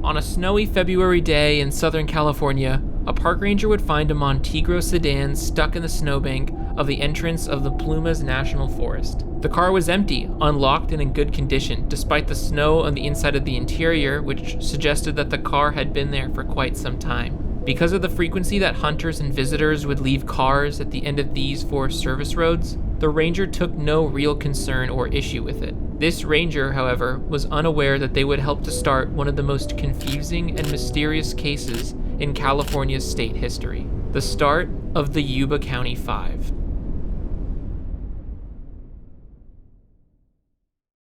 On a snowy February day in Southern California, a park ranger would find a Montego sedan stuck in the snowbank of the entrance of the Plumas National Forest. The car was empty, unlocked, and in good condition, despite the snow on the inside of the interior, which suggested that the car had been there for quite some time. Because of the frequency that hunters and visitors would leave cars at the end of these Forest Service roads, the ranger took no real concern or issue with it. This ranger, however, was unaware that they would help to start one of the most confusing and mysterious cases in California's state history, the start of the Yuba County Five.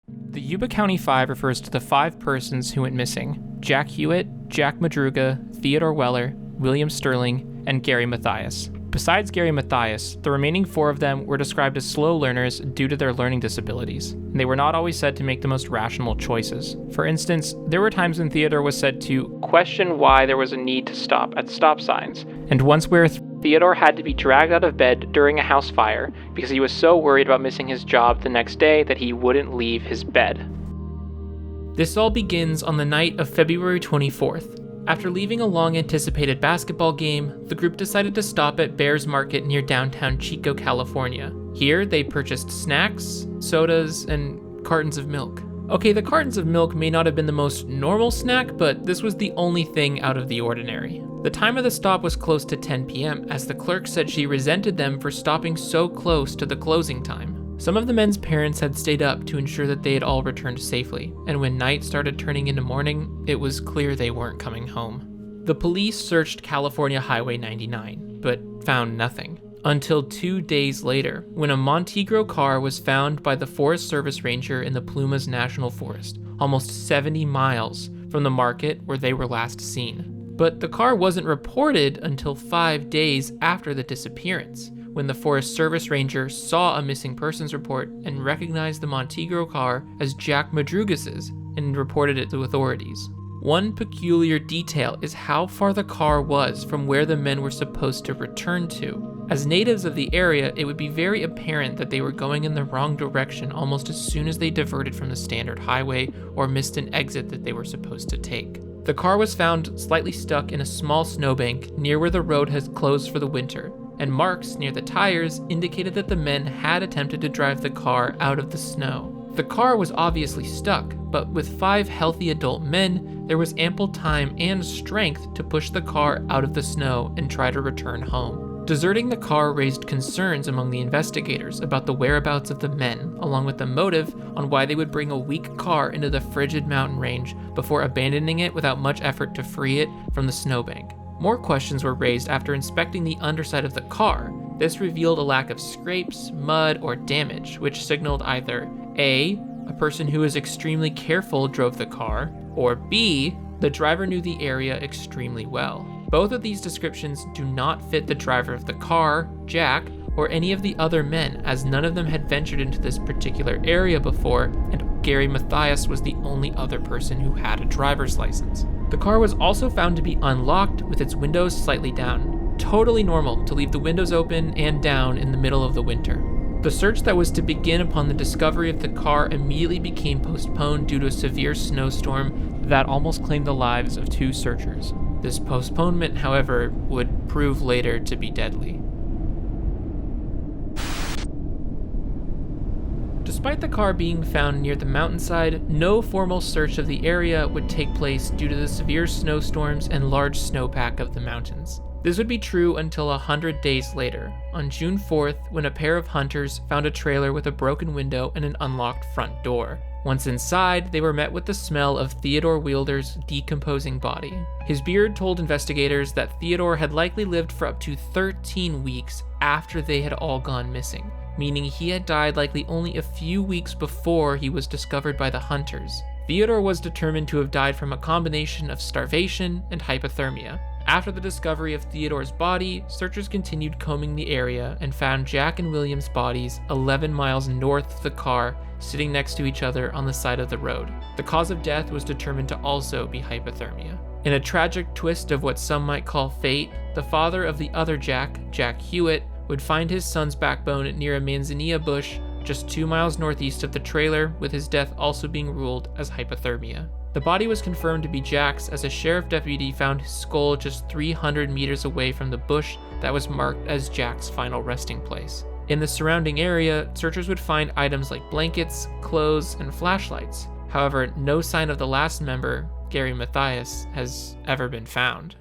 The Yuba County Five refers to the 5 persons who went missing: Jack Hewitt, Jack Madruga, Theodore Weller, William Sterling, and Gary Mathias. Besides Gary Mathias, the remaining 4 of them were described as slow learners due to their learning disabilities, and they were not always said to make the most rational choices. For instance, there were times when Theodore was said to question why there was a need to stop at stop signs, and once where Theodore had to be dragged out of bed during a house fire because he was so worried about missing his job the next day that he wouldn't leave his bed. This all begins on the night of February 24th. After leaving a long-anticipated basketball game, the group decided to stop at Bears Market near downtown Chico, California. Here, they purchased snacks, sodas, and cartons of milk. Okay, the cartons of milk may not have been the most normal snack, but this was the only thing out of the ordinary. The time of the stop was close to 10 p.m., as the clerk said she resented them for stopping so close to the closing time. Some of the men's parents had stayed up to ensure that they had all returned safely, and when night started turning into morning, it was clear they weren't coming home. The police searched California Highway 99, but found nothing. Until 2 days later, when a Montego car was found by the Forest Service ranger in the Plumas National Forest, almost 70 miles from the market where they were last seen. But the car wasn't reported until 5 days after the disappearance, when the Forest Service ranger saw a missing persons report and recognized the Montego car as Jack Madrugas's and reported it to authorities. One peculiar detail is how far the car was from where the men were supposed to return to. As natives of the area, it would be very apparent that they were going in the wrong direction almost as soon as they diverted from the standard highway or missed an exit that they were supposed to take. The car was found slightly stuck in a small snowbank near where the road had closed for the winter, and marks near the tires indicated that the men had attempted to drive the car out of the snow. The car was obviously stuck, but with 5 healthy adult men, there was ample time and strength to push the car out of the snow and try to return home. Deserting the car raised concerns among the investigators about the whereabouts of the men, along with the motive on why they would bring a weak car into the frigid mountain range before abandoning it without much effort to free it from the snowbank. More questions were raised after inspecting the underside of the car. This revealed a lack of scrapes, mud, or damage, which signaled either A, a person who was extremely careful drove the car, or B, the driver knew the area extremely well. Both of these descriptions do not fit the driver of the car, Jack, or any of the other men, as none of them had ventured into this particular area before, and Gary Mathias was the only other person who had a driver's license. The car was also found to be unlocked with its windows slightly down. Totally normal to leave the windows open and down in the middle of the winter. The search that was to begin upon the discovery of the car immediately became postponed due to a severe snowstorm that almost claimed the lives of 2 searchers. This postponement, however, would prove later to be deadly. Despite the car being found near the mountainside, no formal search of the area would take place due to the severe snowstorms and large snowpack of the mountains. This would be true until 100 days later, on June 4th, when a pair of hunters found a trailer with a broken window and an unlocked front door. Once inside, they were met with the smell of Theodore Wielder's decomposing body. His beard told investigators that Theodore had likely lived for up to 13 weeks after they had all gone missing, meaning he had died likely only a few weeks before he was discovered by the hunters. Theodore was determined to have died from a combination of starvation and hypothermia. After the discovery of Theodore's body, searchers continued combing the area and found Jack and William's bodies 11 miles north of the car, sitting next to each other on the side of the road. The cause of death was determined to also be hypothermia. In a tragic twist of what some might call fate, the father of the other Jack, Jack Hewitt, would find his son's backbone near a manzanilla bush just 2 miles northeast of the trailer, with his death also being ruled as hypothermia. The body was confirmed to be Jack's as a sheriff deputy found his skull just 300 meters away from the bush that was marked as Jack's final resting place. In the surrounding area, searchers would find items like blankets, clothes, and flashlights. However, no sign of the last member, Gary Mathias, has ever been found.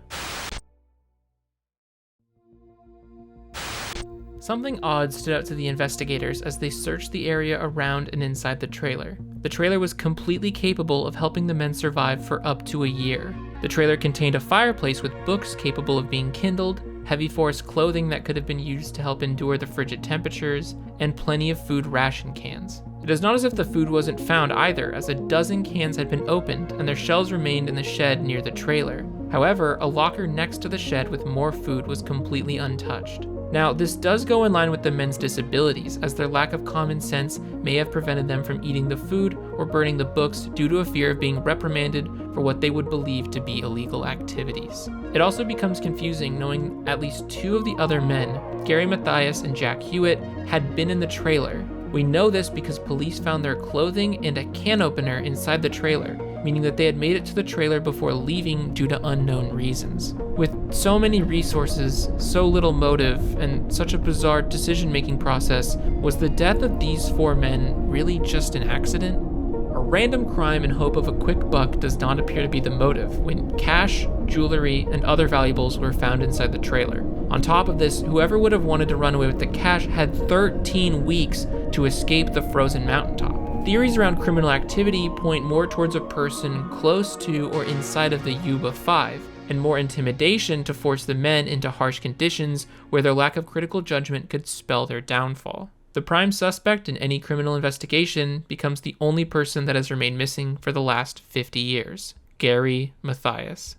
Something odd stood out to the investigators as they searched the area around and inside the trailer. The trailer was completely capable of helping the men survive for up to a year. The trailer contained a fireplace with books capable of being kindled, heavy forest clothing that could have been used to help endure the frigid temperatures, and plenty of food ration cans. It is not as if the food wasn't found either, as a dozen cans had been opened and their shells remained in the shed near the trailer. However, a locker next to the shed with more food was completely untouched. Now, this does go in line with the men's disabilities, as their lack of common sense may have prevented them from eating the food or burning the books due to a fear of being reprimanded for what they would believe to be illegal activities. It also becomes confusing knowing at least two of the other men, Gary Mathias and Jack Hewitt, had been in the trailer. We know this because police found their clothing and a can opener inside the trailer, meaning that they had made it to the trailer before leaving due to unknown reasons. With so many resources, so little motive, and such a bizarre decision-making process, was the death of these four men really just an accident? A random crime in hope of a quick buck does not appear to be the motive when cash, jewelry, and other valuables were found inside the trailer. On top of this, whoever would have wanted to run away with the cash had 13 weeks to escape the frozen mountaintop. Theories around criminal activity point more towards a person close to or inside of the Yuba 5, and more intimidation to force the men into harsh conditions where their lack of critical judgment could spell their downfall. The prime suspect in any criminal investigation becomes the only person that has remained missing for the last 50 years, Gary Mathias.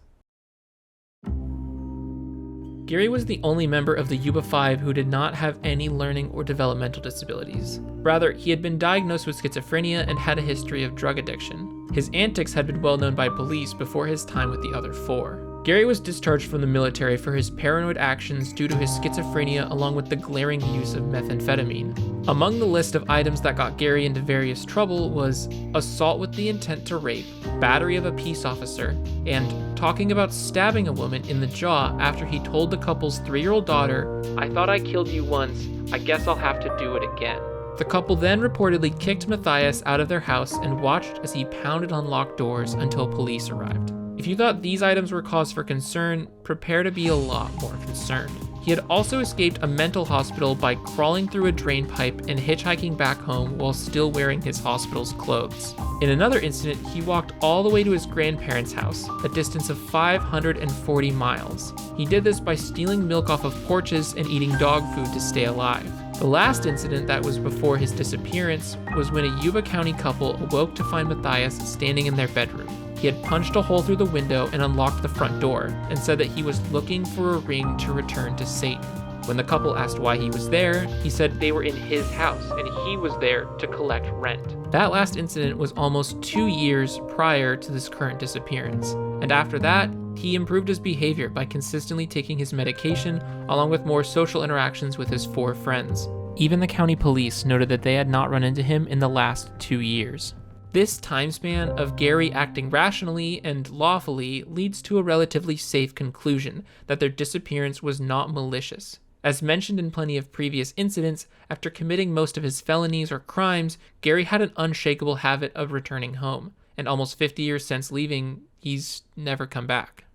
Gary was the only member of the Yuba 5 who did not have any learning or developmental disabilities. Rather, he had been diagnosed with schizophrenia and had a history of drug addiction. His antics had been well known by police before his time with the other four. Gary was discharged from the military for his paranoid actions due to his schizophrenia along with the glaring use of methamphetamine. Among the list of items that got Gary into various trouble was assault with the intent to rape, battery of a peace officer, and talking about stabbing a woman in the jaw after he told the couple's 3-year-old daughter, "I thought I killed you once, I guess I'll have to do it again." The couple then reportedly kicked Mathias out of their house and watched as he pounded on locked doors until police arrived. If you thought these items were cause for concern, prepare to be a lot more concerned. He had also escaped a mental hospital by crawling through a drain pipe and hitchhiking back home while still wearing his hospital's clothes. In another incident, he walked all the way to his grandparents' house, a distance of 540 miles. He did this by stealing milk off of porches and eating dog food to stay alive. The last incident that was before his disappearance was when a Yuba County couple awoke to find Mathias standing in their bedroom. He had punched a hole through the window and unlocked the front door, and said that he was looking for a ring to return to Satan. When the couple asked why he was there, he said they were in his house and he was there to collect rent. That last incident was almost 2 years prior to this current disappearance, and after that, he improved his behavior by consistently taking his medication along with more social interactions with his 4 friends. Even the county police noted that they had not run into him in the last 2 years. This time span of Gary acting rationally and lawfully leads to a relatively safe conclusion that their disappearance was not malicious. As mentioned in plenty of previous incidents, after committing most of his felonies or crimes, Gary had an unshakable habit of returning home, and almost 50 years since leaving, he's never come back.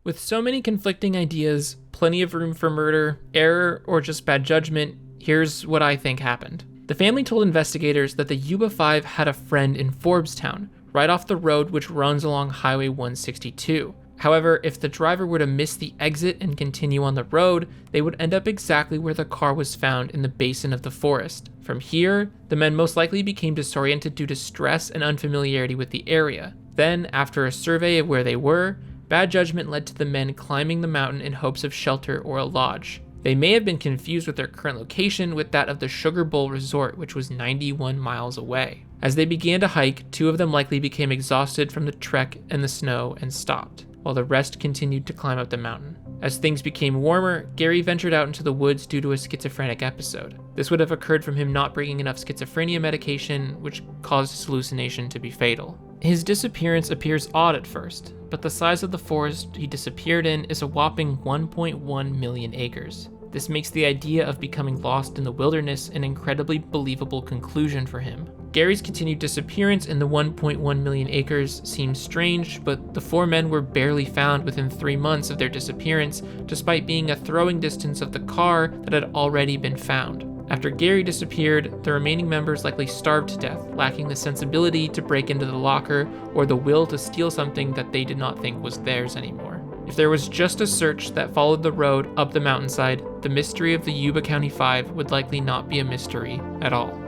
With so many conflicting ideas, plenty of room for murder, error, or just bad judgment, here's what I think happened. The family told investigators that the Yuba 5 had a friend in Forbstown, right off the road which runs along Highway 162. However, if the driver were to miss the exit and continue on the road, they would end up exactly where the car was found in the basin of the forest. From here, the men most likely became disoriented due to stress and unfamiliarity with the area. Then, after a survey of where they were, bad judgment led to the men climbing the mountain in hopes of shelter or a lodge. They may have been confused with their current location with that of the Sugar Bowl Resort, which was 91 miles away. As they began to hike, 2 of them likely became exhausted from the trek and the snow and stopped, while the rest continued to climb up the mountain. As things became warmer, Gary ventured out into the woods due to a schizophrenic episode. This would have occurred from him not bringing enough schizophrenia medication, which caused his hallucination to be fatal. His disappearance appears odd at first, but the size of the forest he disappeared in is a whopping 1.1 million acres. This makes the idea of becoming lost in the wilderness an incredibly believable conclusion for him. Gary's continued disappearance in the 1.1 million acres seems strange, but the 4 men were barely found within 3 months of their disappearance, despite being a throwing distance of the car that had already been found. After Gary disappeared, the remaining members likely starved to death, lacking the sensibility to break into the locker or the will to steal something that they did not think was theirs anymore. If there was just a search that followed the road up the mountainside, the mystery of the Yuba County 5 would likely not be a mystery at all.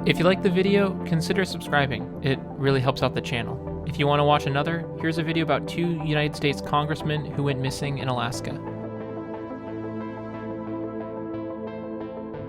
If you liked the video, consider subscribing. It really helps out the channel. If you want to watch another, here's a video about 2 United States congressmen who went missing in Alaska.